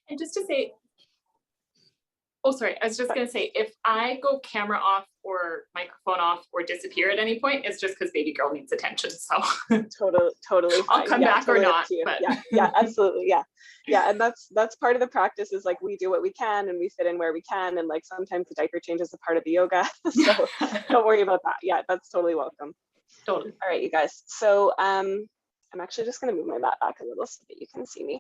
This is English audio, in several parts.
And just to say, oh, sorry, I was just gonna say, if I go camera off or microphone off or disappear at any point, it's just because baby girl needs attention. So Totally I'll fine. come Yeah, back totally or up not. to you. But Yeah, absolutely. Yeah. And that's part of the practice, is like we do what we can and we fit in where we can. And like sometimes the diaper change is a part of the yoga. So don't worry about that. Yeah, that's totally welcome. Totally. All right, you guys. So I'm actually just going to move my mat back a little so that you can see me.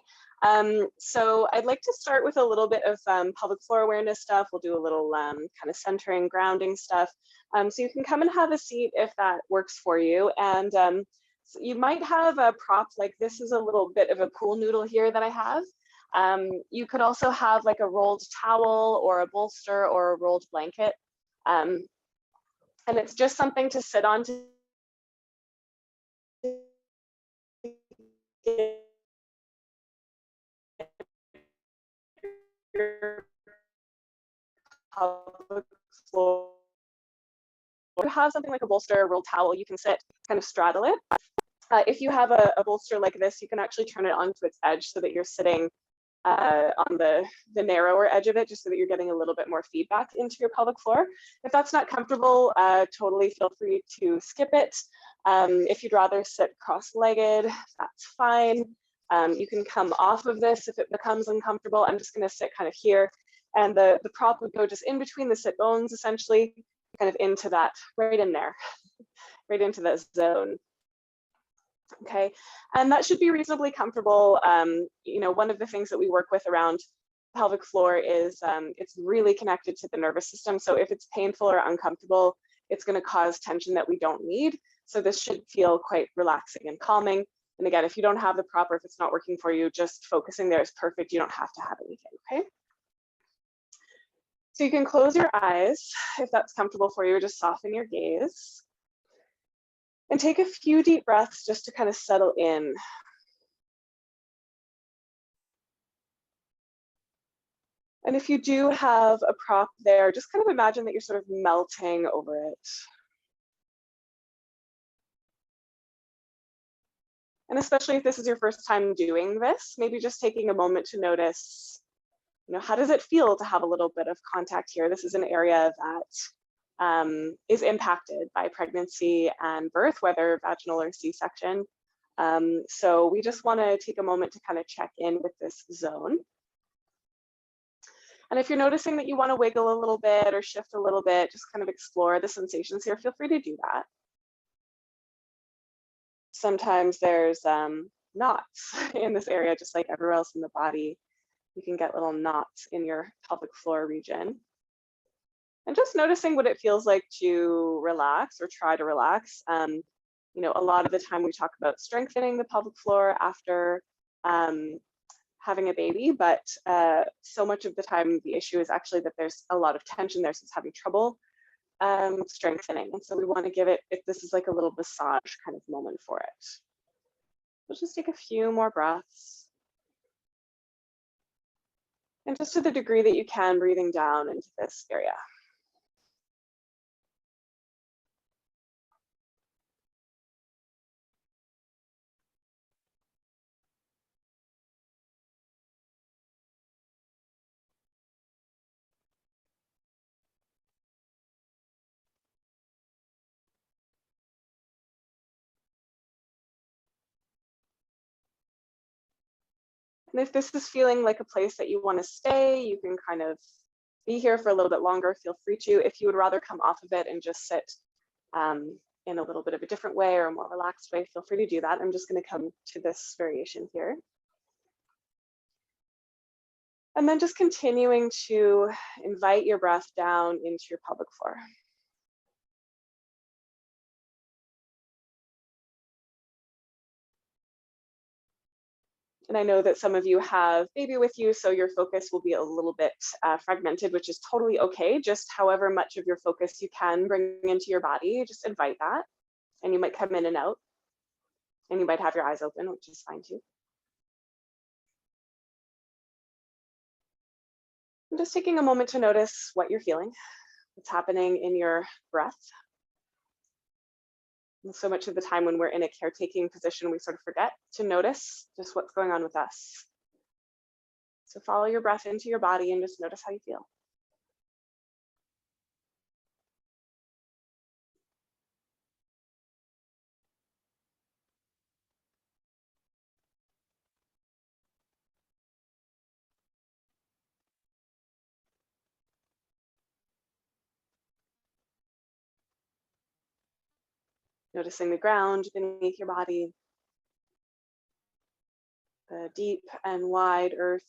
So I'd like to start with a little bit of pelvic floor awareness stuff. We'll do a little kind of centering, grounding stuff. So you can come and have a seat if that works for you. And so you might have a prop, like this is a little bit of a pool noodle here that I have. You could also have like a rolled towel or a bolster or a rolled blanket. And it's just something to sit on to your pelvic floor. You have something like a bolster, a rolled towel, you can sit, kind of straddle it. If you have a bolster like this, you can actually turn it onto its edge so that you're sitting on the narrower edge of it, just so that you're getting a little bit more feedback into your pelvic floor. If that's not comfortable, totally feel free to skip it. If you'd rather sit cross-legged, that's fine. You can come off of this if it becomes uncomfortable. I'm just going to sit kind of here, and the prop would go just in between the sit bones, essentially, kind of into that, right in there, right into that zone. Okay, and that should be reasonably comfortable. You know, one of the things that we work with around pelvic floor is it's really connected to the nervous system. So if it's painful or uncomfortable, it's going to cause tension that we don't need. So this should feel quite relaxing and calming. And again, if you don't have the prop or if it's not working for you, just focusing there is perfect. You don't have to have anything, okay? So you can close your eyes if that's comfortable for you, or just soften your gaze. And take a few deep breaths just to kind of settle in. And if you do have a prop there, just kind of imagine that you're sort of melting over it. And especially if this is your first time doing this, maybe just taking a moment to notice, you know, how does it feel to have a little bit of contact here? This is an area that is impacted by pregnancy and birth, whether vaginal or C-section. So we just want to take a moment to kind of check in with this zone. And if you're noticing that you want to wiggle a little bit or shift a little bit, just kind of explore the sensations here, feel free to do that. Sometimes there's knots in this area, just like everywhere else in the body. You can get little knots in your pelvic floor region. And just noticing what it feels like to relax or try to relax. You know, a lot of the time we talk about strengthening the pelvic floor after having a baby, but so much of the time the issue is actually that there's a lot of tension there, so it's having trouble strengthening. And so we want to give it, if this is like a little massage kind of moment for it. We'll just take a few more breaths. And just to the degree that you can, breathing down into this area. And if this is feeling like a place that you want to stay, you can kind of be here for a little bit longer, feel free to. If you would rather come off of it and just sit in a little bit of a different way or a more relaxed way, feel free to do that. I'm just going to come to this variation here. And then just continuing to invite your breath down into your pelvic floor. And I know that some of you have baby with you, so your focus will be a little bit fragmented, which is totally okay. Just however much of your focus you can bring into your body, just invite that. And you might come in and out. And you might have your eyes open, which is fine too. I'm just taking a moment to notice what you're feeling, what's happening in your breath. And so much of the time when we're in a caretaking position, we sort of forget to notice just what's going on with us. So follow your breath into your body and just notice how you feel. Noticing the ground beneath your body, the deep and wide earth,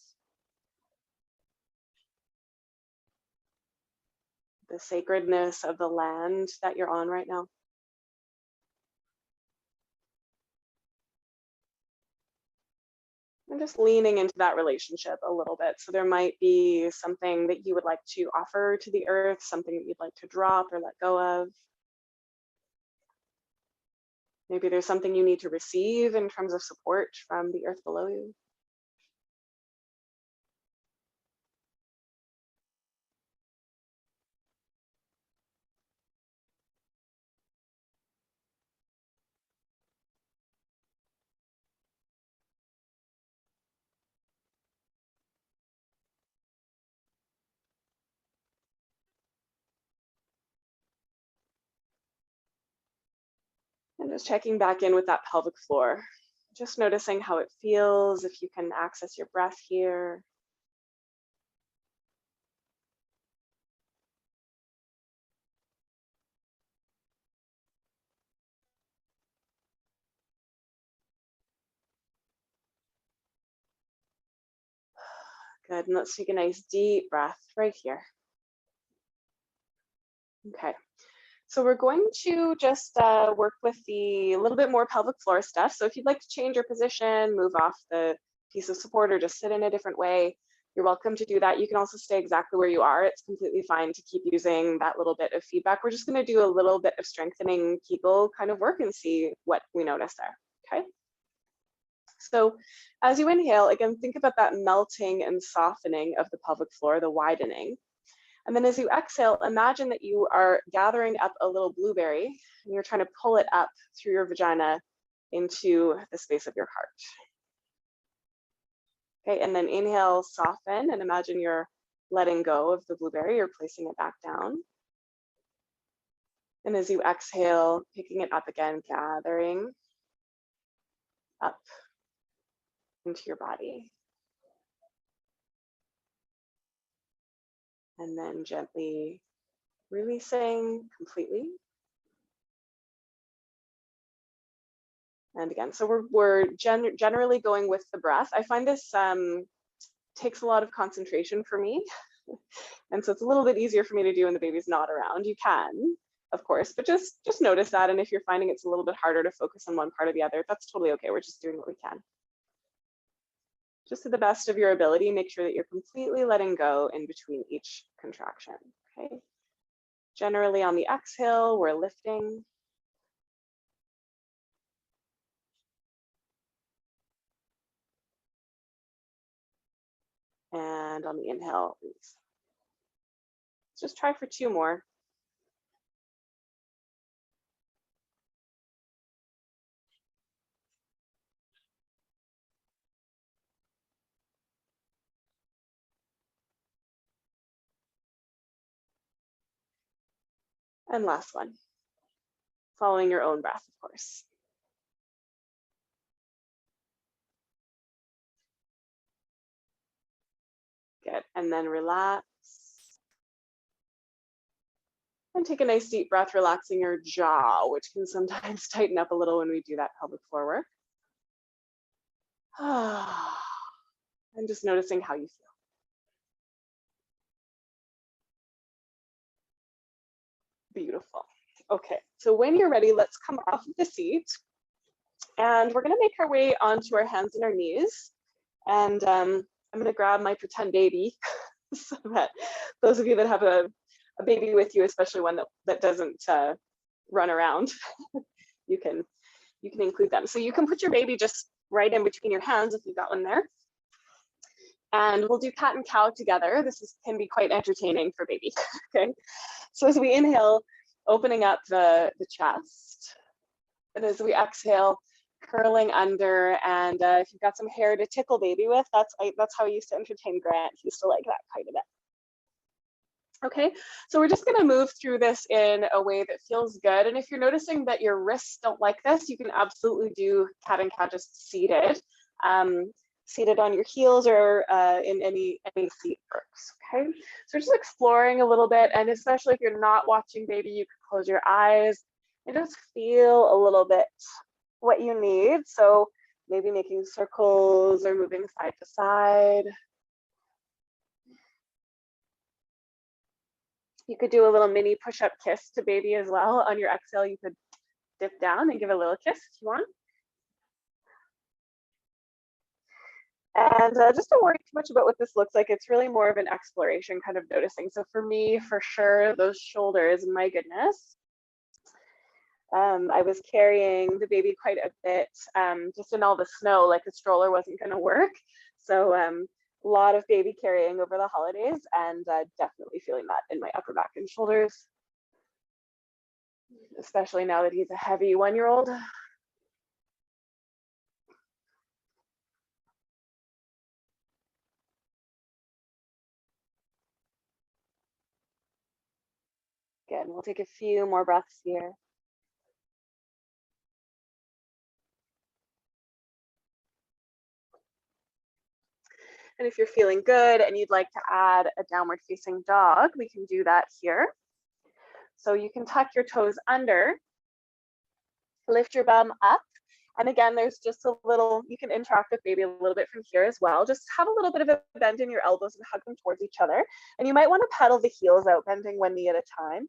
the sacredness of the land that you're on right now. And just leaning into that relationship a little bit. So there might be something that you would like to offer to the earth, something that you'd like to drop or let go of. Maybe there's something you need to receive in terms of support from the earth below you. And just checking back in with that pelvic floor. Just noticing how it feels, if you can access your breath here. Good, and let's take a nice deep breath right here. Okay, so we're going to just work with the little bit more pelvic floor stuff. So if you'd like to change your position, move off the piece of support, or just sit in a different way, you're welcome to do that. You can also stay exactly where you are. It's completely fine to keep using that little bit of feedback. We're just going to do a little bit of strengthening Kegel kind of work and see what we notice there, okay? So as you inhale, again, think about that melting and softening of the pelvic floor, the widening. And then as you exhale, imagine that you are gathering up a little blueberry and you're trying to pull it up through your vagina into the space of your heart. Okay, and then inhale, soften, and imagine you're letting go of the blueberry, you're placing it back down. And as you exhale, picking it up again, gathering up into your body. And then gently releasing completely. And again, so we're generally going with the breath. I find this takes a lot of concentration for me. And so it's a little bit easier for me to do when the baby's not around. You can, of course, but just notice that. And if you're finding it's a little bit harder to focus on one part or the other, that's totally okay. We're just doing what we can. Just to the best of your ability, make sure that you're completely letting go in between each contraction, okay? Generally on the exhale, we're lifting. And on the inhale, release. Let's just try for 2 more. And last one, following your own breath, of course. Good, and then relax. And take a nice deep breath, relaxing your jaw, which can sometimes tighten up a little when we do that pelvic floor work. And just noticing how you feel. Beautiful. Okay, so when you're ready, let's come off of the seat. And we're gonna make our way onto our hands and our knees. And I'm gonna grab my pretend baby so that those of you that have a baby with you, especially one that doesn't run around, you can include them. So you can put your baby just right in between your hands if you've got one there. And we'll do cat and cow together. This can be quite entertaining for baby, okay? So as we inhale, opening up the chest. And as we exhale, curling under, and if you've got some hair to tickle baby with, that's how I used to entertain Grant. He used to like that quite a bit. Okay, so we're just going to move through this in a way that feels good. And if you're noticing that your wrists don't like this, you can absolutely do cat and cow just seated. Seated on your heels or in any seat works. Okay, so we're just exploring a little bit, and especially if you're not watching baby, you can close your eyes and just feel a little bit what you need. So maybe making circles or moving side to side. You could do a little mini push-up kiss to baby as well. On your exhale, you could dip down and give a little kiss if you want. And just don't worry too much about what this looks like. It's really more of an exploration, kind of noticing. So for me, for sure, those shoulders, my goodness. I was carrying the baby quite a bit, just in all the snow, like the stroller wasn't going to work. So a lot of baby carrying over the holidays, and definitely feeling that in my upper back and shoulders, especially now that he's a heavy 1-year-old. Good, we'll take a few more breaths here. And if you're feeling good and you'd like to add a downward facing dog, we can do that here. So you can tuck your toes under, lift your bum up. And again, there's just a little, you can interact with baby a little bit from here as well. Just have a little bit of a bend in your elbows and hug them towards each other. And you might want to pedal the heels out, bending one knee at a time.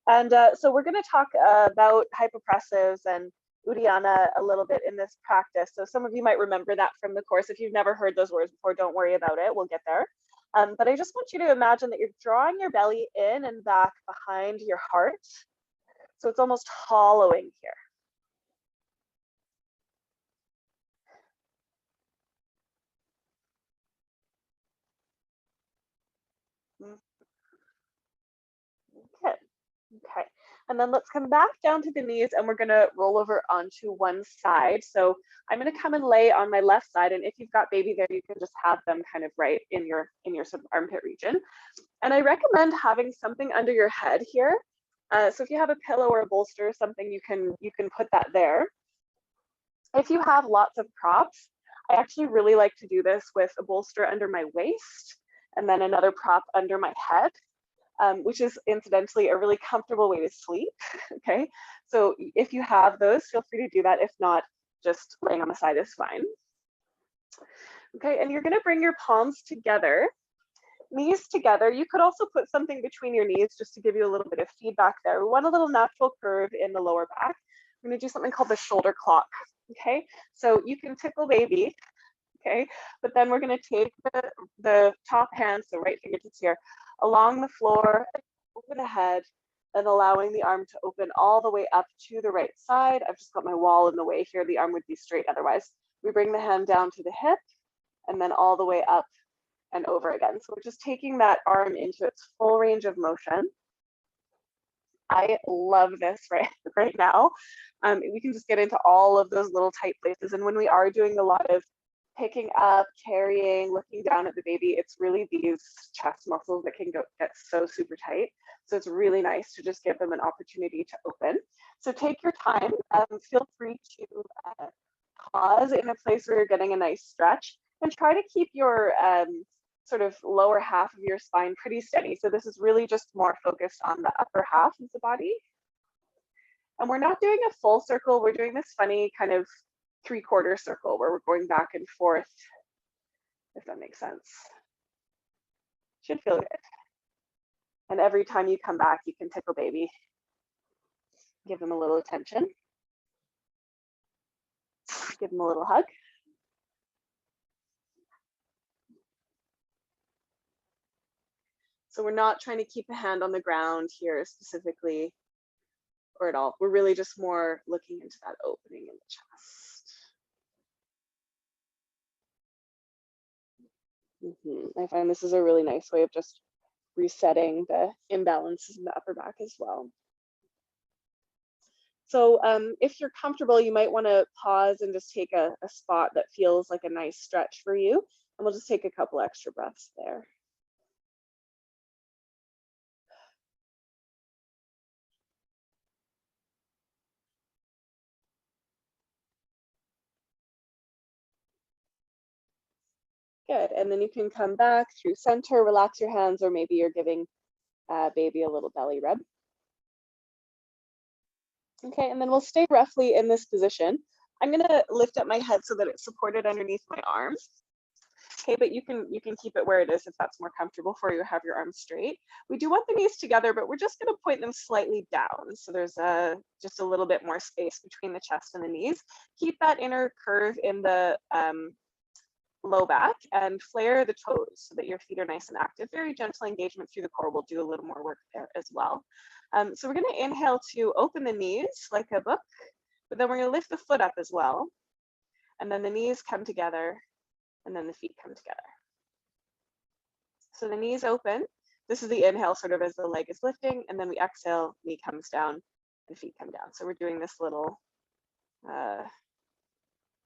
And so we're going to talk about hypopressives and Uddiyana a little bit in this practice. So some of you might remember that from the course. If you've never heard those words before, don't worry about it. We'll get there. But I just want you to imagine that you're drawing your belly in and back behind your heart. So it's almost hollowing here. Okay. Okay, and then let's come back down to the knees, and we're gonna roll over onto one side. So I'm gonna come and lay on my left side, and if you've got baby there, you can just have them kind of right in your sort of armpit region. And I recommend having something under your head here. So if you have a pillow or a bolster, something you can put that there. If you have lots of props, I actually really like to do this with a bolster under my waist and then another prop under my head. Which is incidentally a really comfortable way to sleep. Okay, so if you have those, feel free to do that. If not, just laying on the side is fine. Okay, and you're going to bring your palms together, knees together. You could also put something between your knees just to give you a little bit of feedback there. We want a little natural curve in the lower back. We're going to do something called the shoulder clock. Okay, so you can tickle baby. Okay, but then we're going to take the top hand, so right fingertips here, along the floor, over the head, and allowing the arm to open all the way up to the right side. I've just got my wall in the way here. The arm would be straight otherwise. We bring the hand down to the hip and then all the way up and over again. So we're just taking that arm into its full range of motion. I love this right now. We can just get into all of those little tight places. And when we are doing a lot of picking up, carrying, looking down at the baby, it's really these chest muscles that can get so super tight. So it's really nice to just give them an opportunity to open. So take your time. Feel free to pause in a place where you're getting a nice stretch, and try to keep your sort of lower half of your spine pretty steady. So this is really just more focused on the upper half of the body. And we're not doing a full circle. We're doing this funny kind of 3/4 circle where we're going back and forth, if that makes sense. Should feel good. And every time you come back, you can tickle baby. Give them a little attention. Give them a little hug. So we're not trying to keep a hand on the ground here specifically or at all. We're really just more looking into that opening in the chest. I find this is a really nice way of just resetting the imbalances in the upper back as well. So if you're comfortable, you might want to pause and just take a spot that feels like a nice stretch for you. And we'll just take a couple extra breaths there. Good, and then you can come back through center, relax your hands, or maybe you're giving baby a little belly rub. Okay, and then we'll stay roughly in this position. I'm gonna lift up my head so that it's supported underneath my arms. Okay, but you can keep it where it is if that's more comfortable for you, have your arms straight. We do want the knees together, but we're just gonna point them slightly down. So there's just a little bit more space between the chest and the knees. Keep that inner curve in the low back and flare the toes so that your feet are nice and active. Very gentle engagement through the core. We'll do a little more work there as well. So we're going to inhale to open the knees like a book, but then we're going to lift the foot up as well. And then the knees come together and then the feet come together. So the knees open. This is the inhale sort of as the leg is lifting, and then we exhale, knee comes down and feet come down. So we're doing this little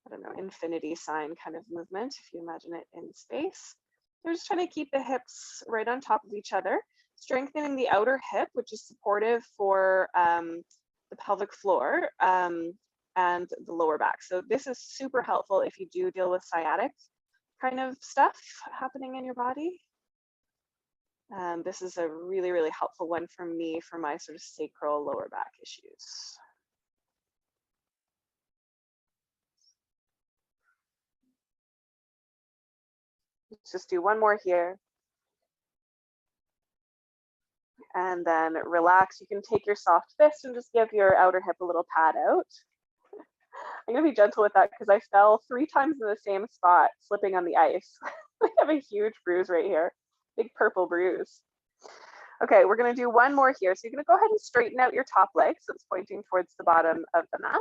I don't know, infinity sign kind of movement, if you imagine it in space. We're just trying to keep the hips right on top of each other, strengthening the outer hip, which is supportive for the pelvic floor and the lower back. So this is super helpful if you do deal with sciatic kind of stuff happening in your body. This is a really, really helpful one for me for my sort of sacral lower back issues. Let's just do one more here. And then relax. You can take your soft fist and just give your outer hip a little pat out. I'm gonna be gentle with that because I fell 3 times in the same spot, slipping on the ice. I have a huge bruise right here, big purple bruise. Okay, we're gonna do one more here. So you're gonna go ahead and straighten out your top leg so it's pointing towards the bottom of the mat.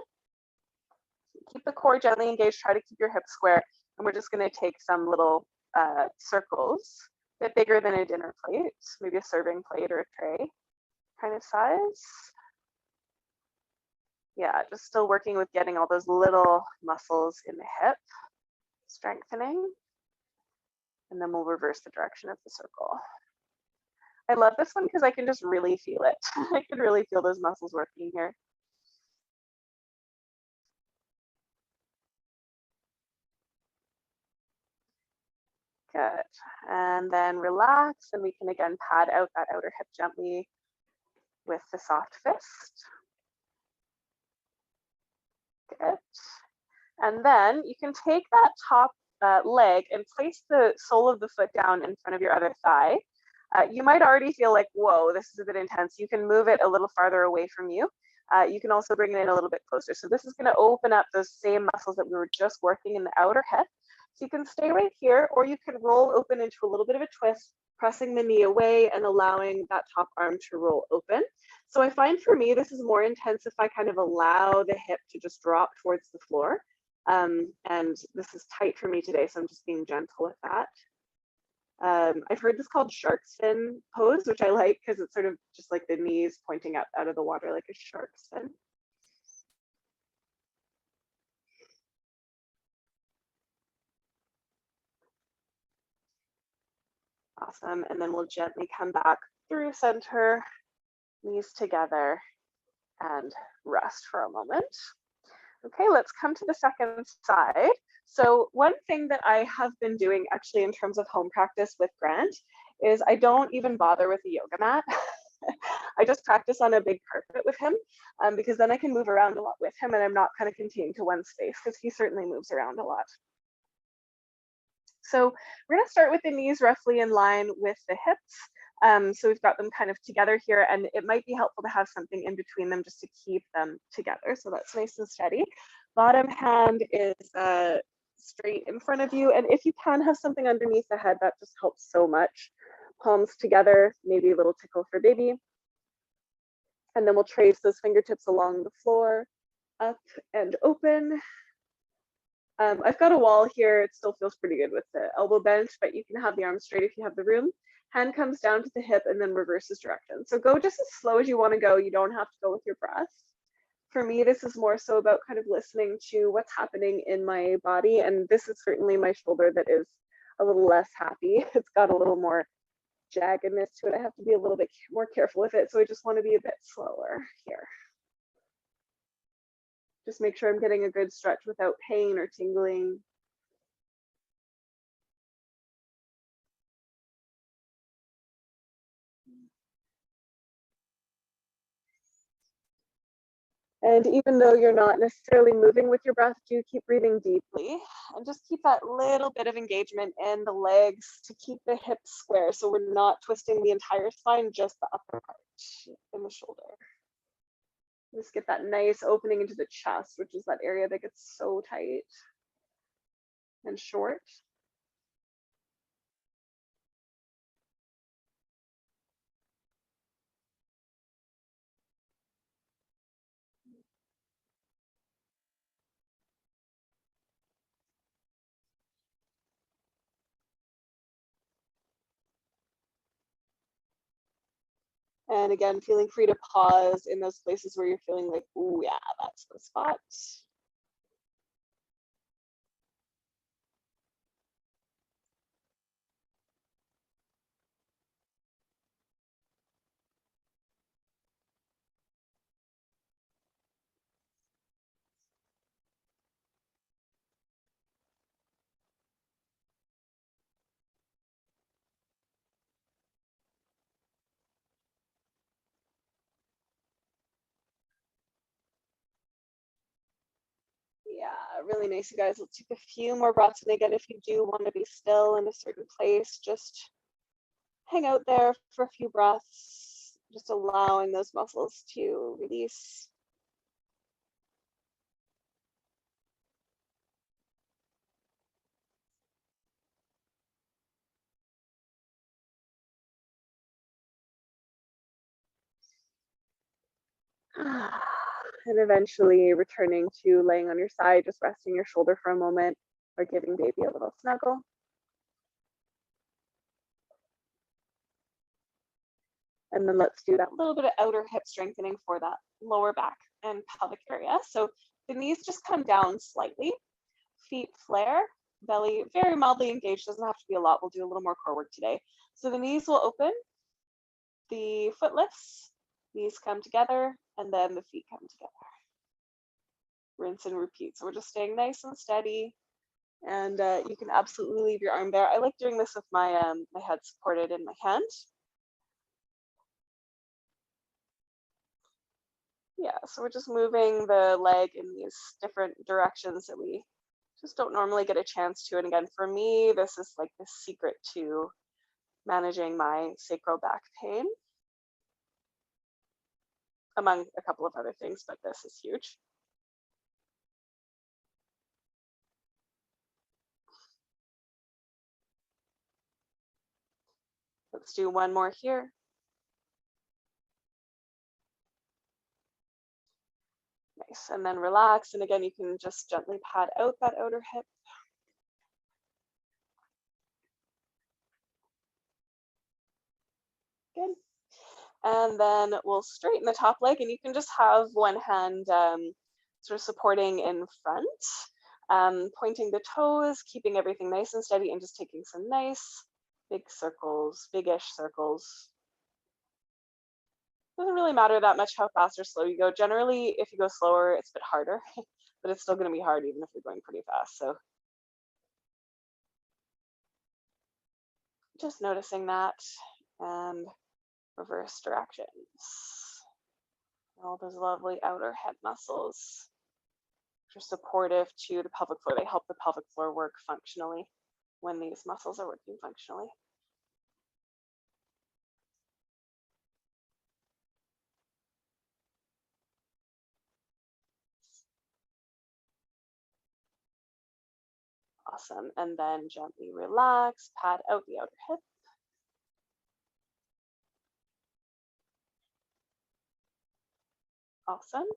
Keep the core gently engaged, try to keep your hips square. And we're just gonna take some little circles, a bit bigger than a dinner plate, maybe a serving plate or a tray kind of size. Yeah, just still working with getting all those little muscles in the hip, strengthening. And then we'll reverse the direction of the circle. I love this one because I can just really feel it. I can really feel those muscles working here. Good. And then relax, and we can again pad out that outer hip gently with the soft fist. Good. And then you can take that top leg and place the sole of the foot down in front of your other thigh. You might already feel like, whoa, this is a bit intense. You can move it a little farther away from you. You can also bring it in a little bit closer. So this is going to open up those same muscles that we were just working in the outer hip. So you can stay right here, or you can roll open into a little bit of a twist, pressing the knee away and allowing that top arm to roll open. So I find for me, this is more intense if I kind of allow the hip to just drop towards the floor. And this is tight for me today, so I'm just being gentle with that. I've heard this called shark's fin pose, which I like because it's sort of just like the knees pointing up out of the water like a shark's fin. Awesome, and then we'll gently come back through center, knees together, and rest for a moment. Okay, let's come to the second side. So one thing that I have been doing actually in terms of home practice with Grant is I don't even bother with a yoga mat. I just practice on a big carpet with him because then I can move around a lot with him and I'm not kind of contained to one space because he certainly moves around a lot. So we're going to start with the knees roughly in line with the hips. So we've got them kind of together here, and it might be helpful to have something in between them just to keep them together. So that's nice and steady. Bottom hand is straight in front of you. And if you can have something underneath the head, that just helps so much. Palms together, maybe a little tickle for baby. And then we'll trace those fingertips along the floor, up and open. I've got a wall here. It still feels pretty good with the elbow bent, but you can have the arms straight if you have the room. Hand comes down to the hip and then reverses direction. So go just as slow as you want to go. You don't have to go with your breath. For me, this is more so about kind of listening to what's happening in my body. And this is certainly my shoulder that is a little less happy. It's got a little more jaggedness to it. I have to be a little bit more careful with it. So I just want to be a bit slower here. Just make sure I'm getting a good stretch without pain or tingling. And even though you're not necessarily moving with your breath, do keep breathing deeply and just keep that little bit of engagement in the legs to keep the hips square. So we're not twisting the entire spine, just the upper part in the shoulder. Just get that nice opening into the chest, which is that area that gets so tight and short. And again, feeling free to pause in those places where you're feeling like, oh yeah, that's the spot. Yeah, really nice, you guys. Let's take a few more breaths. And again, if you do want to be still in a certain place, just hang out there for a few breaths, just allowing those muscles to release. And eventually returning to laying on your side, just resting your shoulder for a moment or giving baby a little snuggle. And then let's do that little bit of outer hip strengthening for that lower back and pelvic area. So the knees just come down slightly, feet flare, belly very mildly engaged, doesn't have to be a lot. We'll do a little more core work today. So the knees will open, the foot lifts, knees come together, and then the feet come together. Rinse and repeat. So we're just staying nice and steady. And you can absolutely leave your arm there. I like doing this with my, my head supported in my hand. Yeah, so we're just moving the leg in these different directions that we just don't normally get a chance to. And again, for me, this is like the secret to managing my sacral back pain, among a couple of other things, but this is huge. Let's do one more here. Nice, and then relax. And again, you can just gently pad out that outer hip. Good. And then we'll straighten the top leg, and you can just have one hand sort of supporting in front, pointing the toes, keeping everything nice and steady, and just taking some nice big circles, big-ish circles. Doesn't really matter that much how fast or slow you go. Generally, if you go slower, it's a bit harder, but it's still going to be hard even if you're going pretty fast. So just noticing that, and reverse directions. All those lovely outer head muscles which are supportive to the pelvic floor. They help the pelvic floor work functionally when these muscles are working functionally. Awesome. And then gently relax, pad out the outer hip. Awesome.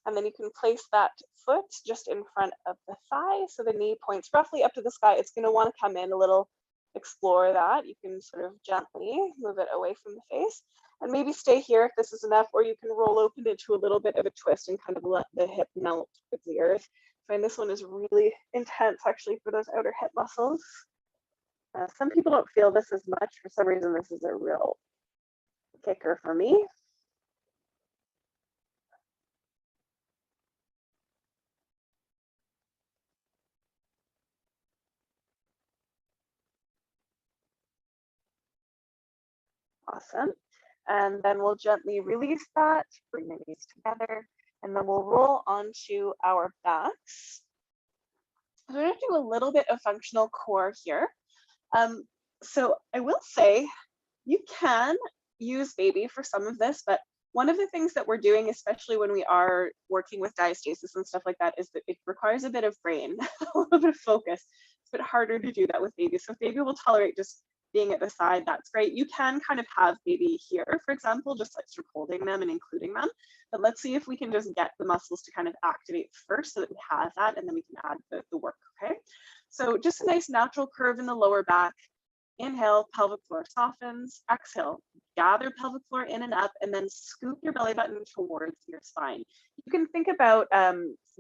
And then you can place that foot just in front of the thigh. So the knee points roughly up to the sky. It's going to want to come in a little, explore that. You can sort of gently move it away from the face. And maybe stay here if this is enough, or you can roll open into a little bit of a twist and kind of let the hip melt with the earth. I find this one is really intense actually for those outer hip muscles. Some people don't feel this as much. For some reason, this is a real kicker for me. Awesome. And then we'll gently release that, bring the knees together, and then we'll roll onto our backs. So we're going to do a little bit of functional core here. So I will say you can use baby for some of this, but one of the things that we're doing, especially when we are working with diastasis and stuff like that, is that it requires a bit of brain, a little bit of focus. It's a bit harder to do that with baby. So if baby will tolerate just being at the side, that's great. You can kind of have baby here, for example, just like sort of holding them and including them. But let's see if we can just get the muscles to kind of activate first so that we have that, and then we can add the work, okay? So just a nice natural curve in the lower back. Inhale, pelvic floor softens. Exhale, gather pelvic floor in and up, and then scoop your belly button towards your spine. You can think about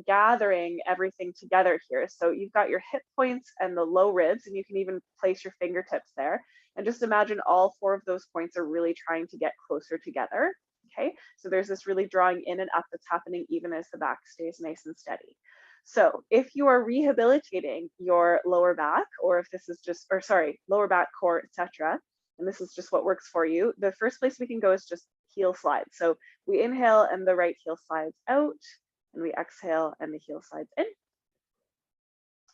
gathering everything together here. So you've got your hip points and the low ribs, and you can even place your fingertips there. And just imagine all 4 of those points are really trying to get closer together. Okay, so there's this really drawing in and up that's happening even as the back stays nice and steady. So if you are rehabilitating your lower back, or if this is just, or sorry, lower back, core, etc., and this is just what works for you, the first place we can go is just heel slides. So we inhale and the right heel slides out, and we exhale and the heel slides in.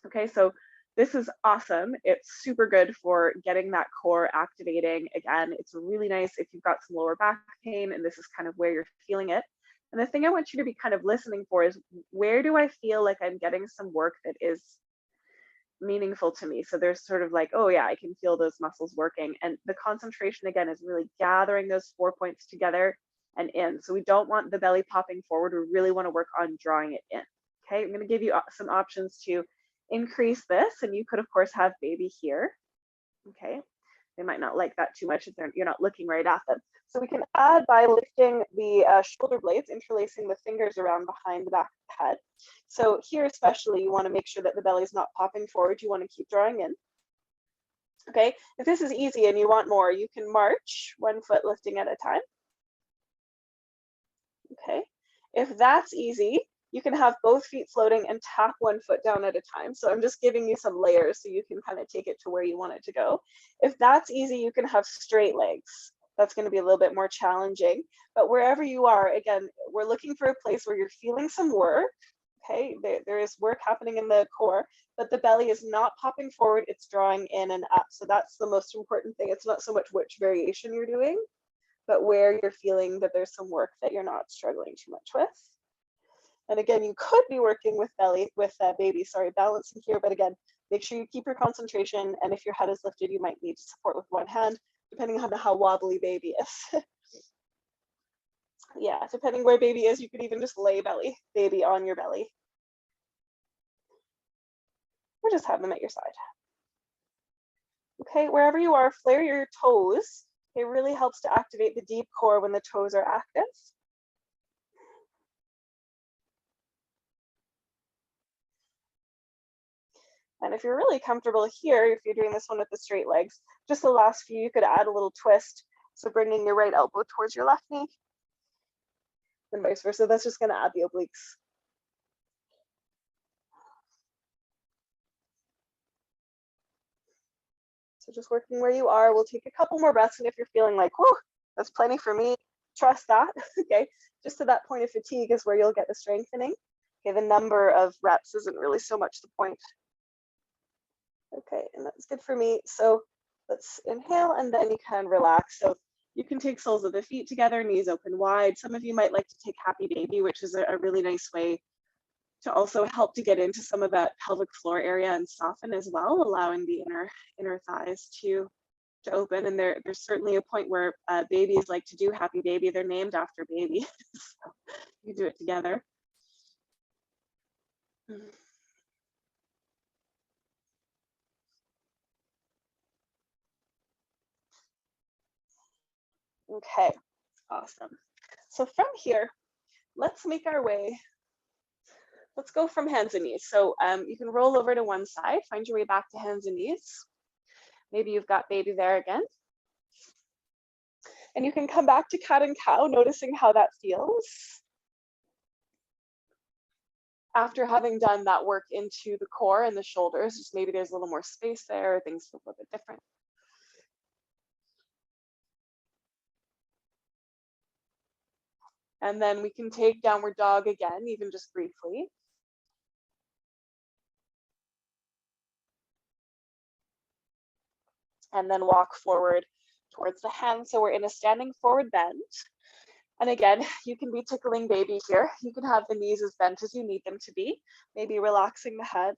Okay, so this is awesome. It's super good for getting that core activating. Again, it's really nice if you've got some lower back pain and this is kind of where you're feeling it. And the thing I want you to be kind of listening for is, where do I feel like I'm getting some work that is meaningful to me? So there's sort of like, oh yeah, I can feel those muscles working. And the concentration again is really gathering those 4 points together and in. So we don't want the belly popping forward. We really want to work on drawing it in. Okay, I'm going to give you some options to increase this. And you could of course have baby here. Okay, they might not like that too much if you're not looking right at them. So we can add by lifting the shoulder blades, interlacing the fingers around behind the back of the head. So here especially, you want to make sure that the belly is not popping forward. You want to keep drawing in. Okay, if this is easy and you want more, you can march 1 foot lifting at a time. Okay, if that's easy, you can have both feet floating and tap 1 foot down at a time. So I'm just giving you some layers so you can kind of take it to where you want it to go. If that's easy, you can have straight legs. That's going to be a little bit more challenging. But wherever you are, again, we're looking for a place where you're feeling some work. Okay, there is work happening in the core, but the belly is not popping forward, it's drawing in and up. So that's the most important thing. It's not so much which variation you're doing, but where you're feeling that there's some work that you're not struggling too much with. And again, you could be working with baby, balancing here, but again, make sure you keep your concentration. And if your head is lifted, you might need support with one hand, depending on how wobbly baby is. Yeah, depending where baby is, you could even just lay baby on your belly. Or just have them at your side. Okay, wherever you are, flare your toes. It really helps to activate the deep core when the toes are active. And if you're really comfortable here, if you're doing this one with the straight legs, just the last few, you could add a little twist. So bringing your right elbow towards your left knee and vice versa. That's just going to add the obliques. So just working where you are. We'll take a couple more breaths. And if you're feeling like, whoa, that's plenty for me, trust that. Okay, just to that point of fatigue is where you'll get the strengthening. Okay, the number of reps isn't really so much the point. Okay, and that's good for me. So let's inhale and then you can relax. So you can take soles of the feet together, knees open wide. Some of you might like to take happy baby, which is a really nice way to also help to get into some of that pelvic floor area and soften as well, allowing the inner thighs to open. And there's certainly a point where babies like to do happy baby. They're named after baby. So you do it together. Okay, Awesome. So from here, let's make our way. Let's go from hands and knees. So you can roll over to one side, find your way back to hands and knees. Maybe you've got baby there again. And you can come back to cat and cow, noticing how that feels. After having done that work into the core and the shoulders, just maybe there's a little more space there, things feel a little bit different. And then we can take downward dog again, even just briefly. And then walk forward towards the hand. So we're in a standing forward bend. And again, you can be tickling baby here. You can have the knees as bent as you need them to be, maybe relaxing the head,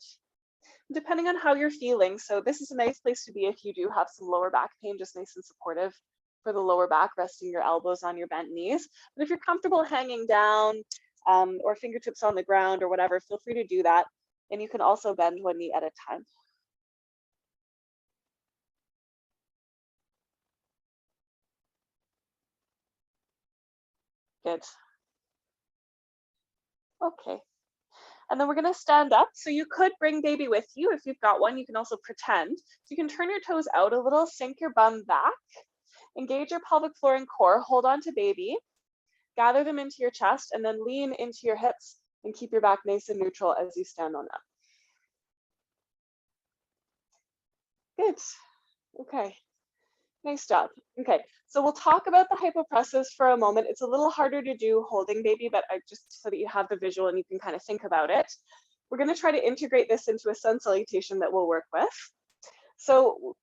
depending on how you're feeling. So this is a nice place to be if you do have some lower back pain, just nice and supportive for the lower back, resting your elbows on your bent knees. But if you're comfortable hanging down or fingertips on the ground or whatever, feel free to do that. And you can also bend one knee at a time. Good. Okay. And then we're going to stand up. So you could bring baby with you if you've got one. You can also pretend. So you can turn your toes out a little, sink your bum back, engage your pelvic floor and core, hold on to baby, gather them into your chest, and then lean into your hips and keep your back nice and neutral as you stand on up. Good. Okay. Nice job. Okay, so we'll talk about the hypopressives for a moment. It's a little harder to do holding baby, but just so that you have the visual and you can kind of think about it. We're going to try to integrate this into a sun salutation that we'll work with. So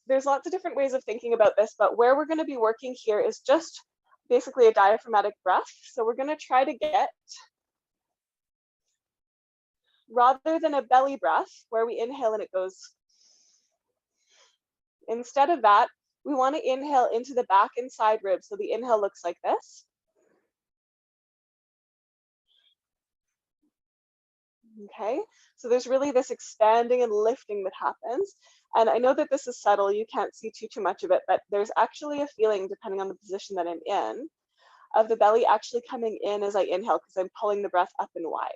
there's lots of different ways of thinking about this, but where we're going to be working here is just basically a diaphragmatic breath. So we're going to try to get, rather than a belly breath where we inhale and it goes, instead of that, we want to inhale into the back and side ribs. So the inhale looks like this. Okay, so there's really this expanding and lifting that happens. And I know that this is subtle, you can't see too much of it, but there's actually a feeling, depending on the position that I'm in, of the belly actually coming in as I inhale because I'm pulling the breath up and wide.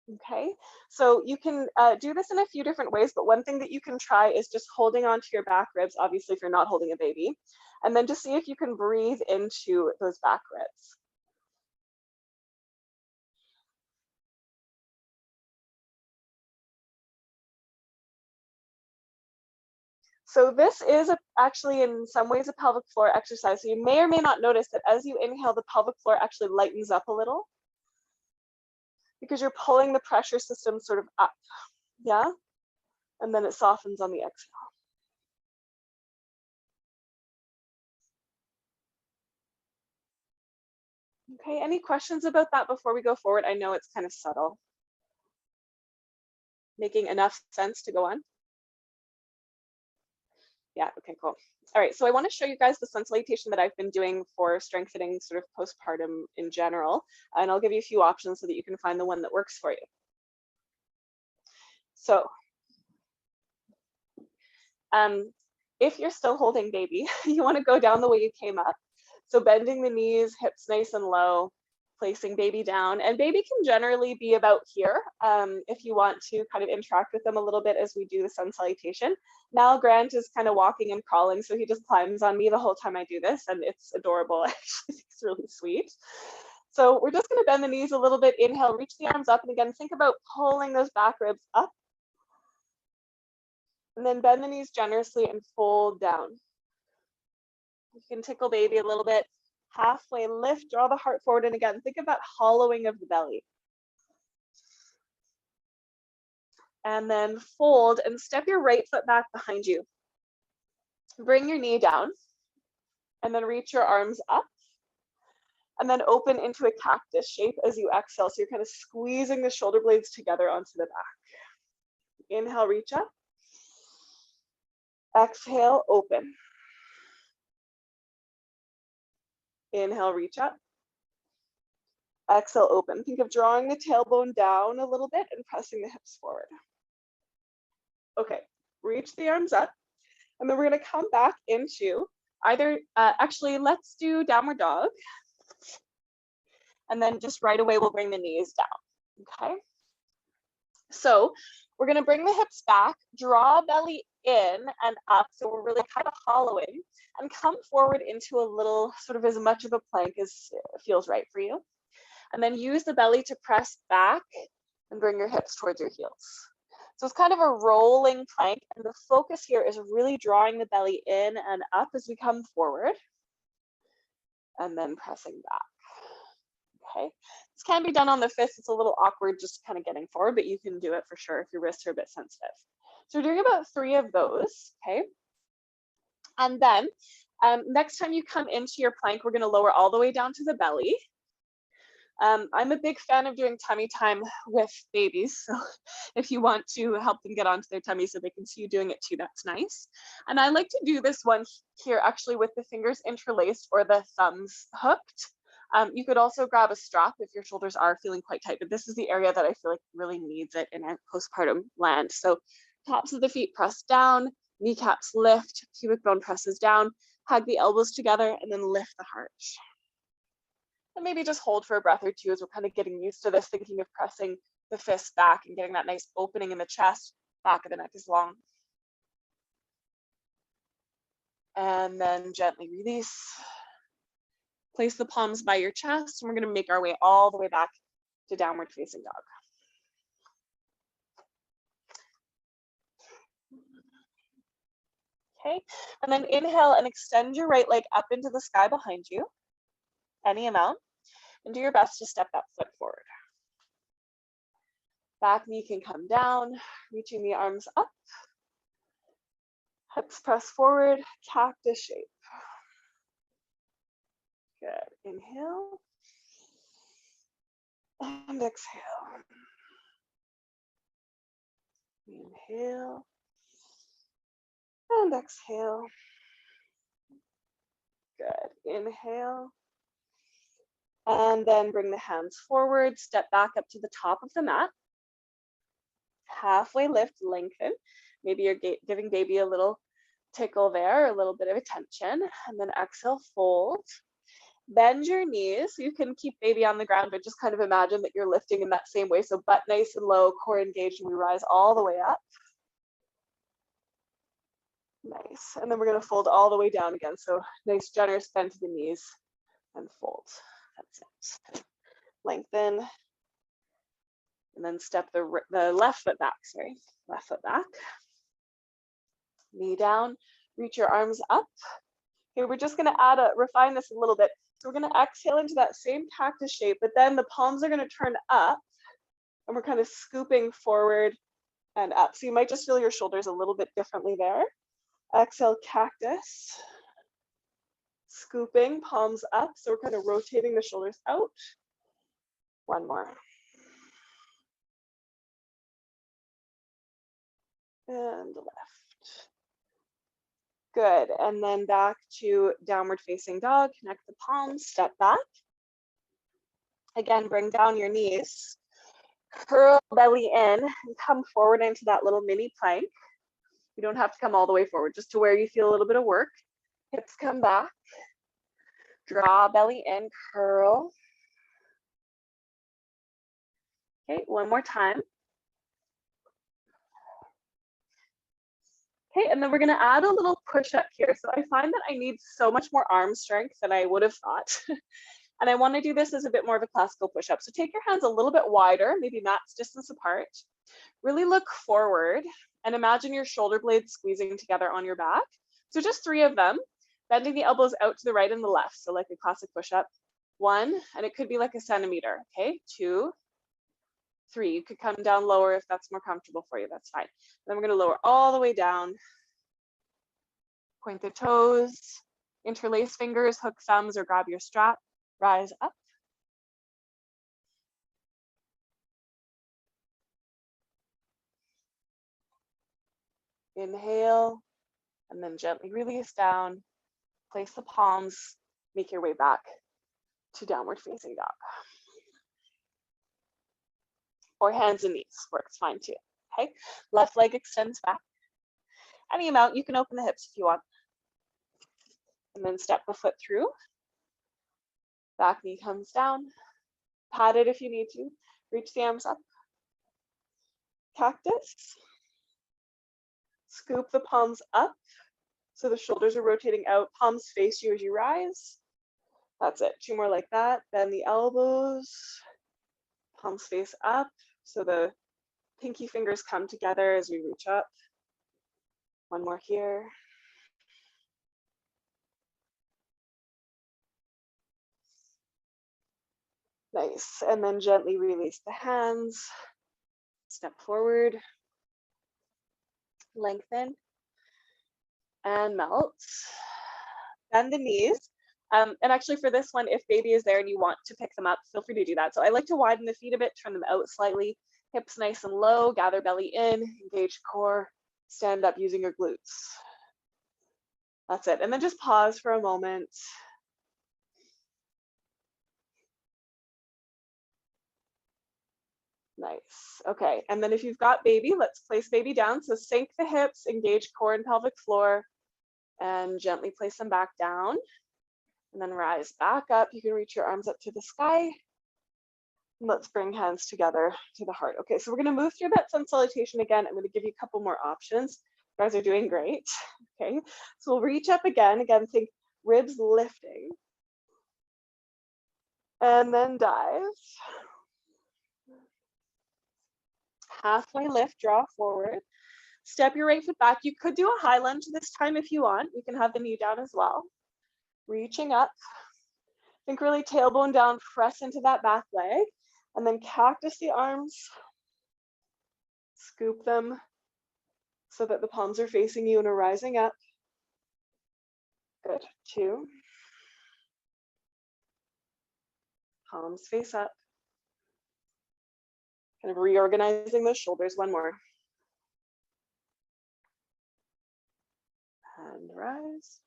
Okay, so you can do this in a few different ways, but one thing that you can try is just holding onto your back ribs, obviously if you're not holding a baby, and then just see if you can breathe into those back ribs. So this is actually in some ways a pelvic floor exercise. So you may or may not notice that as you inhale, the pelvic floor actually lightens up a little because you're pulling the pressure system sort of up, yeah? And then it softens on the exhale. Okay, any questions about that before we go forward? I know it's kind of subtle. Making enough sense to go on? Yeah, okay, cool. All right, so I want to show you guys the sun salutation that I've been doing for strengthening sort of postpartum in general, and I'll give you a few options so that you can find the one that works for you. So if you're still holding baby, you want to go down the way you came up. So bending the knees, hips nice and low, placing baby down, and baby can generally be about here if you want to kind of interact with them a little bit as we do the sun salutation. Now Grant is kind of walking and crawling, so he just climbs on me the whole time I do this, and it's adorable. Actually, it's really sweet. So we're just going to bend the knees a little bit. Inhale, reach the arms up, and again, think about pulling those back ribs up. And then bend the knees generously and fold down. You can tickle baby a little bit. Halfway lift, draw the heart forward, and again, think of that hollowing of the belly. And then fold and step your right foot back behind you. Bring your knee down and then reach your arms up and then open into a cactus shape as you exhale. So you're kind of squeezing the shoulder blades together onto the back. Inhale, reach up. Exhale, open. Inhale, reach up. Exhale, open. Think of drawing the tailbone down a little bit and pressing the hips forward. Okay, reach the arms up. And then we're going to come back into either, actually, let's do downward dog. And then just right away, we'll bring the knees down. Okay. So we're going to bring the hips back, draw belly in and up. So we're really kind of hollowing and come forward into a little sort of as much of a plank as feels right for you. And then use the belly to press back and bring your hips towards your heels. So it's kind of a rolling plank, and the focus here is really drawing the belly in and up as we come forward and then pressing back. Okay, this can be done on the fists. It's a little awkward just kind of getting forward, but you can do it for sure if your wrists are a bit sensitive. So we're doing about 3 of those, okay? And then next time you come into your plank, we're gonna lower all the way down to the belly. I'm a big fan of doing tummy time with babies. So if you want to help them get onto their tummy so they can see you doing it too, that's nice. And I like to do this one here actually with the fingers interlaced or the thumbs hooked. You could also grab a strap if your shoulders are feeling quite tight, but this is the area that I feel like really needs it in a postpartum land. So tops of the feet press down, kneecaps lift, pubic bone presses down, hug the elbows together, and then lift the heart. And maybe just hold for a breath or two as we're kind of getting used to this, thinking of pressing the fists back and getting that nice opening in the chest. Back of the neck is long. And then gently release. Place the palms by your chest, and we're going to make our way all the way back to downward facing dog. Okay, and then inhale and extend your right leg up into the sky behind you, any amount, and do your best to step that foot forward. Back knee can come down, reaching the arms up. Hips press forward, cactus shape. Good, inhale and exhale. Inhale and exhale. Good, inhale. And then bring the hands forward, step back up to the top of the mat. Halfway lift, lengthen. Maybe you're giving baby a little tickle there, a little bit of attention. And then exhale, fold. Bend your knees. You can keep baby on the ground, but just kind of imagine that you're lifting in that same way. So butt nice and low, core engaged, and we rise all the way up. Nice. And then we're going to fold all the way down again. So nice, generous bend to the knees and fold. That's it. Lengthen. And then step the left foot back, sorry. Left foot back. Knee down. Reach your arms up. Okay, we're just going to refine this a little bit. So we're going to exhale into that same cactus shape, but then the palms are going to turn up and we're kind of scooping forward and up. So you might just feel your shoulders a little bit differently there. Exhale, cactus. Scooping, palms up. So we're kind of rotating the shoulders out. One more. And left. Good, and then back to downward facing dog. Connect the palms, step back. Again, bring down your knees. Curl belly in and come forward into that little mini plank. You don't have to come all the way forward, just to where you feel a little bit of work. Hips come back. Draw belly in, curl. Okay, one more time. Okay, and then we're gonna add a little push-up here. So I find that I need so much more arm strength than I would have thought. And I wanna do this as a bit more of a classical push-up. So take your hands a little bit wider, maybe max distance apart. Really look forward and imagine your shoulder blades squeezing together on your back. So just 3 of them, bending the elbows out to the right and the left. So like a classic push-up. 1, and it could be like a centimeter, okay? 2, 3, you could come down lower if that's more comfortable for you, that's fine. Then we're gonna lower all the way down. Point the toes, interlace fingers, hook thumbs, or grab your strap, rise up. Inhale, and then gently release down. Place the palms, make your way back to downward facing dog. Or hands and knees, works fine too, okay? Left leg extends back. any amount. You can open the hips if you want. And then step the foot through. Back knee comes down. Pat it if you need to. Reach the arms up. Cactus. Scoop the palms up so the shoulders are rotating out. Palms face you as you rise. That's it. 2 more like that. Bend the elbows. Palms face up so the pinky fingers come together as we reach up. 1 more here. Nice. And then gently release the hands. Step forward. Lengthen. And melt. Bend the knees. And actually for this one, if baby is there and you want to pick them up, feel free to do that. So I like to widen the feet a bit, turn them out slightly. Hips nice and low, gather belly in, engage core, stand up using your glutes. That's it. And then just pause for a moment. Nice. Okay. And then if you've got baby, let's place baby down. So sink the hips, engage core and pelvic floor, and gently place them back down. And then rise back up. You can reach your arms up to the sky. Let's bring hands together to the heart. Okay, so we're going to move through that sun salutation again. I'm going to give you a couple more options. You guys are doing great. Okay, so we'll reach up again. Again, think ribs lifting. And then dive. Halfway lift, draw forward. Step your right foot back. You could do a high lunge this time if you want. You can have the knee down as well. Reaching up. Think really tailbone down, press into that back leg. And then cactus the arms. Scoop them so that the palms are facing you and are rising up. Good. 2. Palms face up. Kind of reorganizing those shoulders. 1 more. And rise.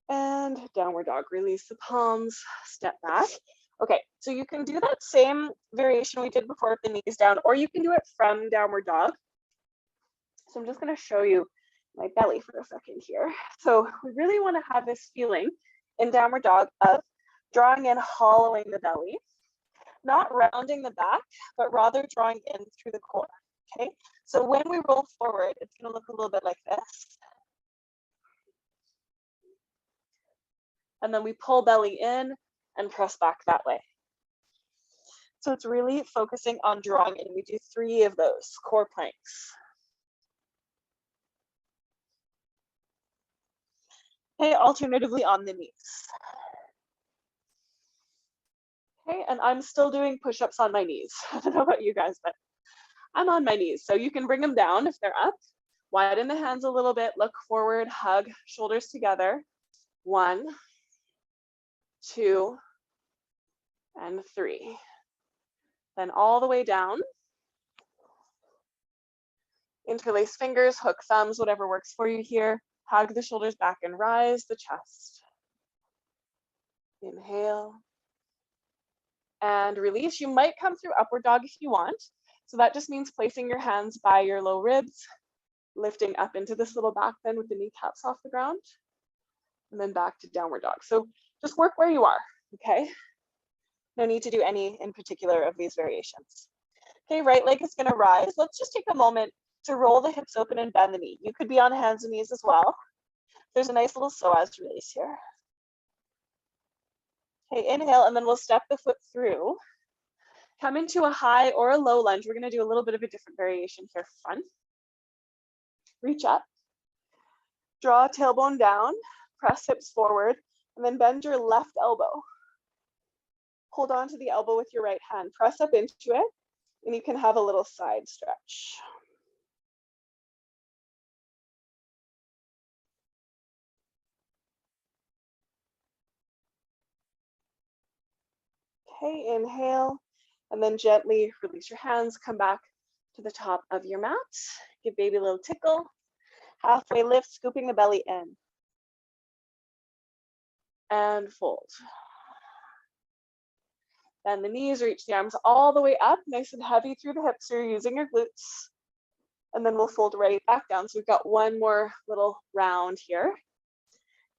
And downward dog. Release the palms, step back. Okay, so you can do that same variation we did before with the knees down, or you can do it from downward dog. So I'm just going to show you my belly for a second here. So we really want to have this feeling in downward dog of drawing in, hollowing the belly, not rounding the back, but rather drawing in through the core. Okay, so when we roll forward, it's going to look a little bit like this. And then we pull belly in and press back that way. So it's really focusing on drawing in. We do 3 of those core planks. Okay, alternatively on the knees. Okay, and I'm still doing push-ups on my knees. I don't know about you guys, but I'm on my knees. So you can bring them down if they're up. Widen the hands a little bit, look forward, hug, shoulders together. 1, 2, and 3. Then all the way down. Interlace fingers, hook thumbs, whatever works for you here. Hug the shoulders back and rise the chest. Inhale. And release. You might come through upward dog if you want. So that just means placing your hands by your low ribs, lifting up into this little back bend with the kneecaps off the ground, and then back to downward dog. So just work where you are, okay? No need to do any in particular of these variations. Okay, right leg is gonna rise. Let's just take a moment to roll the hips open and bend the knee. You could be on hands and knees as well. There's a nice little psoas release here. Okay, inhale, and then we'll step the foot through. Come into a high or a low lunge. We're gonna do a little bit of a different variation here for fun. Reach up, draw tailbone down, press hips forward, and then bend your left elbow. Hold on to the elbow with your right hand. Press up into it, and you can have a little side stretch. Okay, inhale, and then gently release your hands, come back to the top of your mat. Give baby a little tickle. Halfway lift, scooping the belly in. And fold. Bend the knees, reach the arms all the way up, nice and heavy through the hips. So you're using your glutes. And then we'll fold right back down. So we've got one more little round here.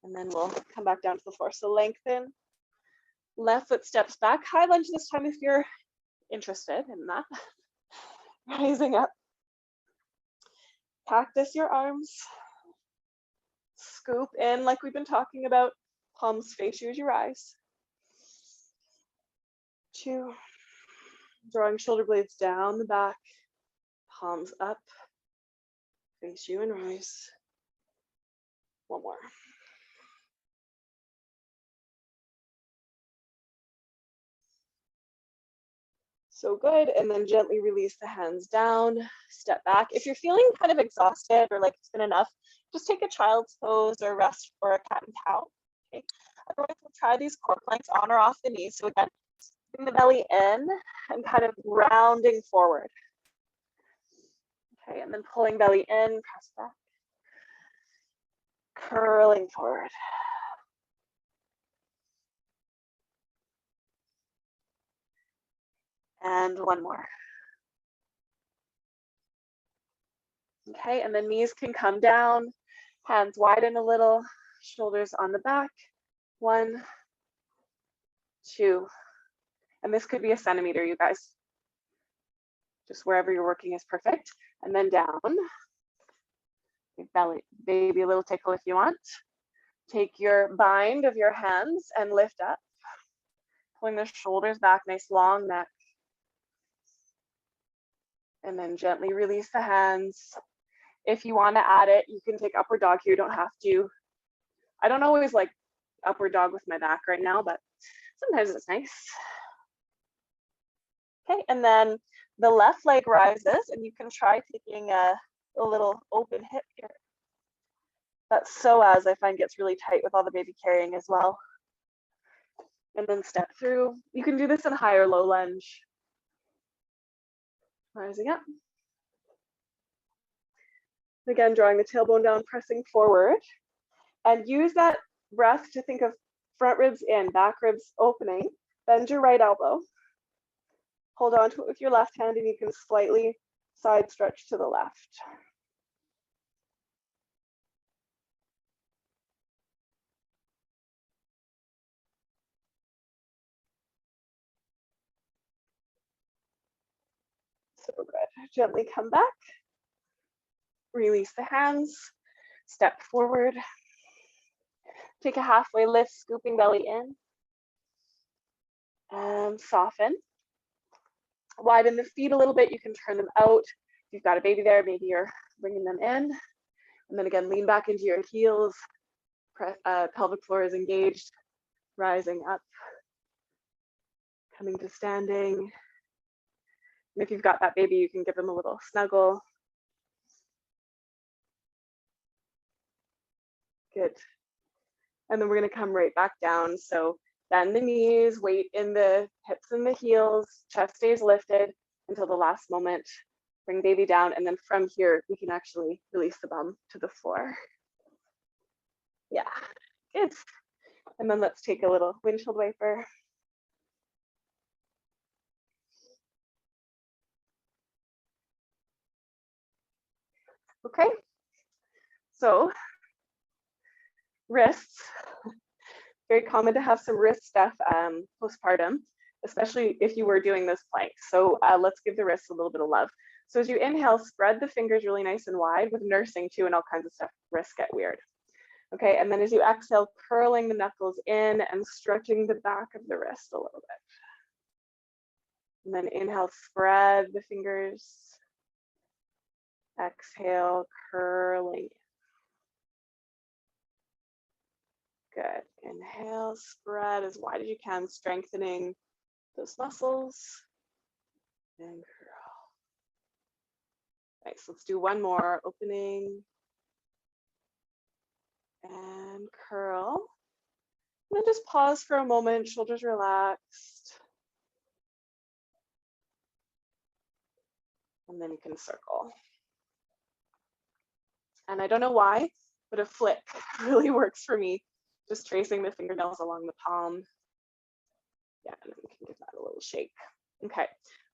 And then we'll come back down to the floor. So lengthen, left foot steps back, high lunge this time if you're interested in that. Rising up. Cactus your arms. Scoop in like we've been talking about. Palms face you as you rise. 2. Drawing shoulder blades down the back. Palms up. Face you and rise. 1 more. So good. And then gently release the hands down, step back. If you're feeling kind of exhausted or like it's been enough, just take a child's pose or rest or a cat and cow. Okay. Otherwise, we'll try these core planks on or off the knees. So again, bring the belly in and kind of rounding forward. Okay, and then pulling belly in, press back. Curling forward. And 1 more. Okay, and the knees can come down, hands widen a little, shoulders on the back. 1, 2, and this could be a centimeter, you guys. Just wherever you're working is perfect. And then down. Give belly, baby a little tickle if you want. Take your bind of your hands and lift up. Pulling the shoulders back, nice long neck. And then gently release the hands. If you want to add it, you can take upward dog here. You don't have to. I don't always like upward dog with my back right now, but sometimes it's nice. Okay, and then the left leg rises, and you can try taking a little open hip here. That psoas I find gets really tight with all the baby carrying as well. And then step through. You can do this in high or low lunge. Rising up. Again, drawing the tailbone down, pressing forward. And use that breath to think of front ribs in, back ribs opening. Bend your right elbow. Hold on to it with your left hand, and you can slightly side stretch to the left. So good. Gently come back. Release the hands. Step forward. Take a halfway lift, scooping belly in. And soften. Widen the feet a little bit. You can turn them out. If you've got a baby there, maybe you're bringing them in. And then again, lean back into your heels. Pelvic floor is engaged. Rising up. Coming to standing. And if you've got that baby, you can give them a little snuggle. Good. And then we're going to come right back down. So bend the knees, weight in the hips and the heels, chest stays lifted until the last moment. Bring baby down, and then from here, we can actually release the bum to the floor. Yeah, good. And then let's take a little windshield wiper. Okay, so wrists. Very common to have some wrist stuff postpartum, especially if you were doing this plank. So let's give the wrists a little bit of love. So as you inhale, spread the fingers really nice and wide. With nursing too and all kinds of stuff, wrists get weird. Okay, and then as you exhale, curling the knuckles in and stretching the back of the wrist a little bit. And then inhale, spread the fingers. Exhale, curling. Good. Inhale, spread as wide as you can, strengthening those muscles. And curl. Nice. Let's do one more. Opening. And curl. And then just pause for a moment, shoulders relaxed. And then you can circle. And I don't know why, but a flick really works for me. Just tracing the fingernails along the palm. Yeah, and then we can give that a little shake. Okay,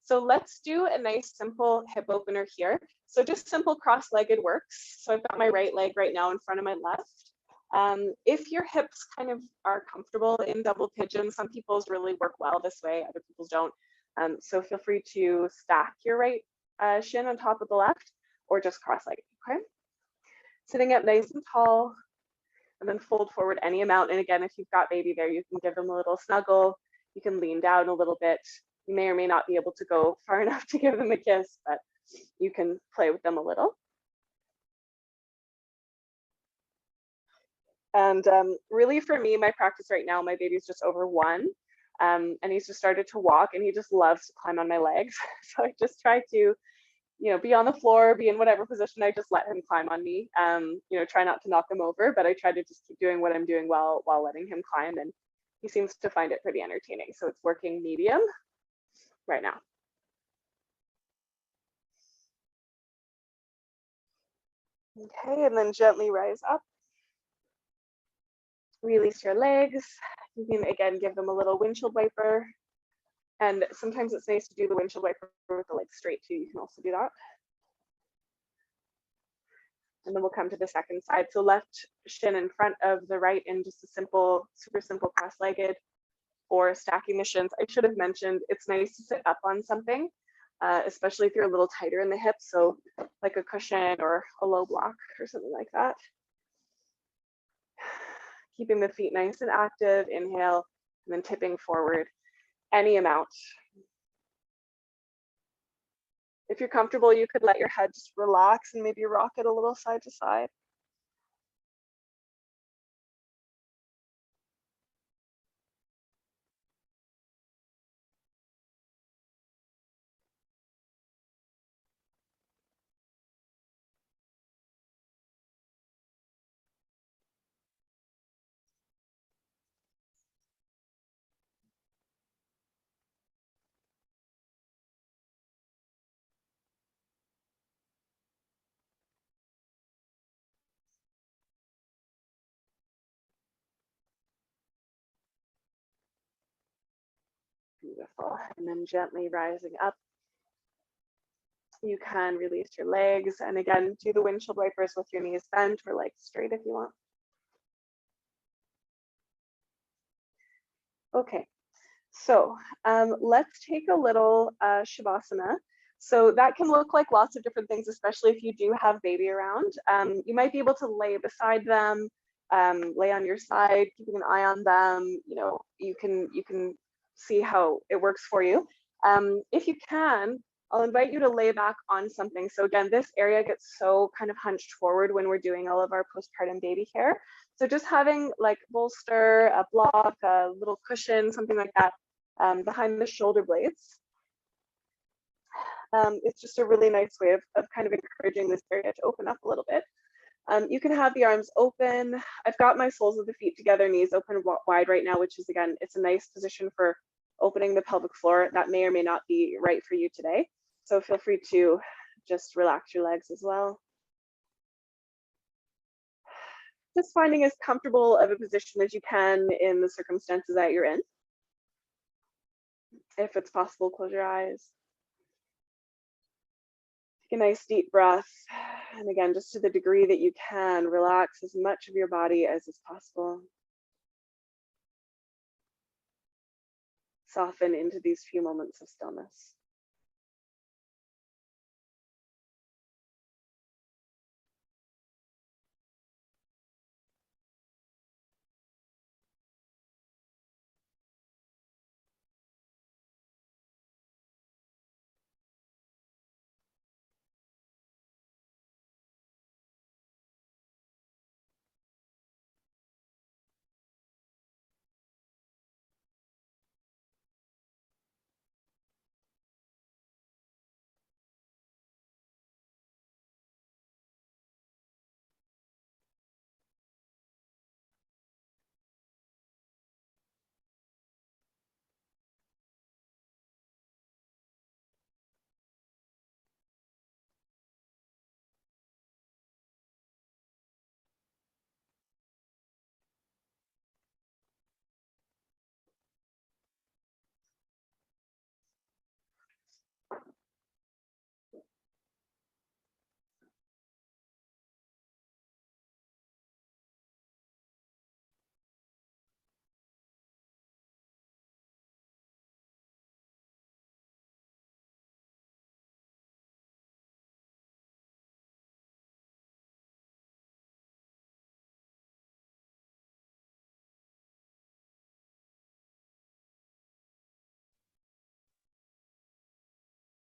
So let's do a nice simple hip opener here. So just simple cross-legged works. So I've got my right leg right now in front of my left. If your hips kind of are comfortable in double pigeon, some people's really work well this way, other people's don't. So feel free to stack your right shin on top of the left or just cross-legged, okay? Sitting up nice and tall and then fold forward any amount. And again, if you've got baby there, you can give them a little snuggle. You can lean down a little bit. You may or may not be able to go far enough to give them a kiss, but you can play with them a little. And really for me, my practice right now, my baby's just over 1 and he's just started to walk and he just loves to climb on my legs. So I just try to, be on the floor, be in whatever position, I just let him climb on me. Try not to knock him over, but I try to just keep doing what I'm doing while letting him climb, and he seems to find it pretty entertaining. So it's working medium right now. Okay, and then gently rise up. Release your legs. You can again give them a little windshield wiper. And sometimes it's nice to do the windshield wiper with the legs straight too. You can also do that. And then we'll come to the second side. So left shin in front of the right in just a simple, super simple cross-legged or stacking the shins. I should have mentioned it's nice to sit up on something, especially if you're a little tighter in the hips. So like a cushion or a low block or something like that. Keeping the feet nice and active, inhale, and then tipping forward any amount. If you're comfortable, you could let your head just relax and maybe rock it a little side to side. Beautiful. And then gently rising up. You can release your legs. And again, do the windshield wipers with your knees bent or legs straight if you want. Okay, so let's take a little Shavasana. So that can look like lots of different things, especially if you do have baby around. You might be able to lay beside them, lay on your side, keeping an eye on them. You can see how it works for you. If you can, I'll invite you to lay back on something. So again, this area gets so kind of hunched forward when we're doing all of our postpartum baby care. So just having like bolster, a block, a little cushion, something like that behind the shoulder blades. It's just a really nice way of kind of encouraging this area to open up a little bit. You can have the arms open. I've got my soles of the feet together, knees open wide right now, which is, again, it's a nice position for opening the pelvic floor. That may or may not be right for you today. So feel free to just relax your legs as well. Just finding as comfortable of a position as you can in the circumstances that you're in. If it's possible, close your eyes. Take a nice deep breath. And again, just to the degree that you can, relax as much of your body as is possible. Soften into these few moments of stillness.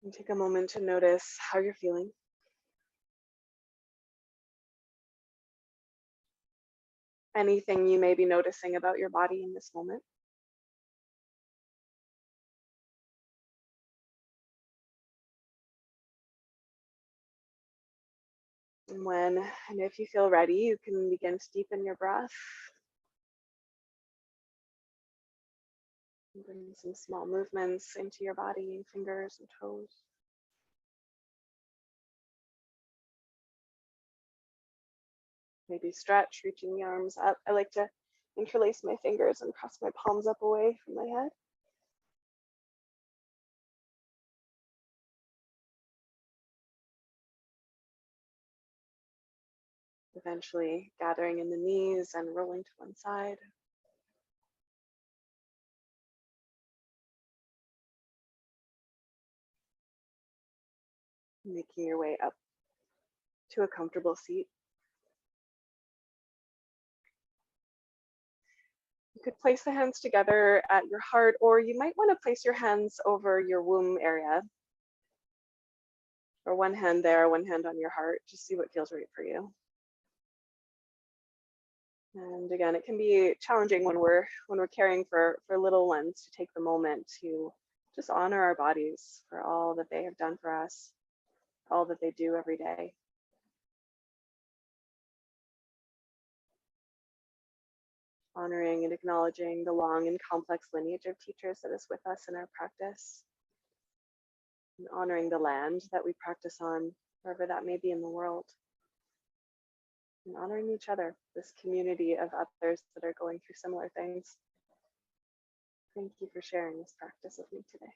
And take a moment to notice how you're feeling. Anything you may be noticing about your body in this moment. And when and if you feel ready, you can begin to deepen your breath. And bring some small movements into your body, fingers and toes. Maybe stretch, reaching the arms up. I like to interlace my fingers and press my palms up away from my head. Eventually gathering in the knees and rolling to one side. Making your way up to a comfortable seat. You could place the hands together at your heart, or you might want to place your hands over your womb area. Or one hand there, one hand on your heart. Just see what feels right for you. And again, it can be challenging when we're caring for little ones to take the moment to just honor our bodies for all that they have done for us, all that they do every day. Honoring and acknowledging the long and complex lineage of teachers that is with us in our practice. And honoring the land that we practice on, wherever that may be in the world. And honoring each other, this community of others that are going through similar things. Thank you for sharing this practice with me today.